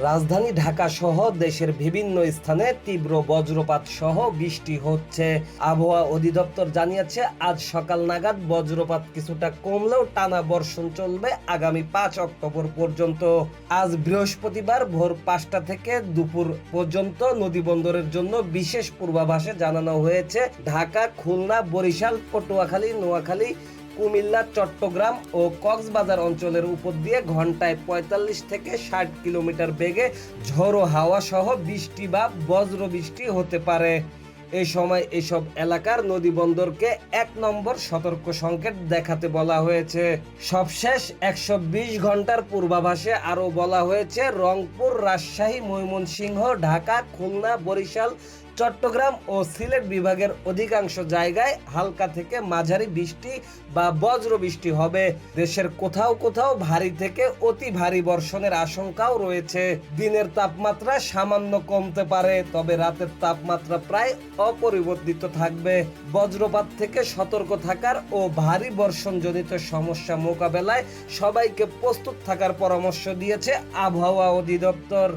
রাজধানী ঢাকা সহ দেশের বিভিন্ন স্থানে তীব্র বজ্রপাত সহ বৃষ্টি হচ্ছে। আবহাওয়া অধিদপ্তর জানিয়েছে, আজ সকাল নাগাদ বজ্রপাত কিছুটা কমলেও টানা বর্ষণ চলবে আগামী 5 অক্টোবর পর্যন্ত। আজ বৃহস্পতিবার ভোর 5টা থেকে দুপুর পর্যন্ত নদীবন্দরের জন্য বিশেষ পূর্বাভাসে জানানো হয়েছে, ঢাকা, খুলনা, বরিশাল, পটুয়াখালী, নোয়াখালী, কুমিল্লা, চট্টগ্রাম ও কক্সবাজার অঞ্চলের উপর দিয়ে ঘন্টায় 45 থেকে 60 কিলোমিটার বেগে ঝোড়ো হাওয়া সহ বৃষ্টি বা বজ্রবৃষ্টি হতে পারে। এই সময় এসব এলাকার নদীবন্দরকে 1 নম্বর সতর্ক সংকেত দেখাতে বলা হয়েছে। সবশেষ 120 ঘন্টার পূর্বাভাসে আরও বলা হয়েছে, রংপুর, রাজশাহী, ময়মনসিংহ, ঢাকা, খুলনা, বরিশাল, চট্টগ্রাম ও সিলেট বিভাগের অধিকাংশ জায়গায় হালকা থেকে মাঝারি বৃষ্টি বা বজ্রবৃষ্টি হবে। দেশের কোথাও কোথাও ভারী থেকে অতি ভারী বর্ষণের আশঙ্কাও রয়েছে। দিনের তাপমাত্রা সামান্য কমতে পারে, তবে রাতের তাপমাত্রা প্রায় অপরিবর্তিত থাকবে। বজ্রপাত থেকে সতর্ক থাকার ও ভারী বর্ষণজনিত সমস্যা মোকাবেলায় সবাইকে প্রস্তুত থাকার পরামর্শ দিয়েছে আবহাওয়া অধিদপ্তর।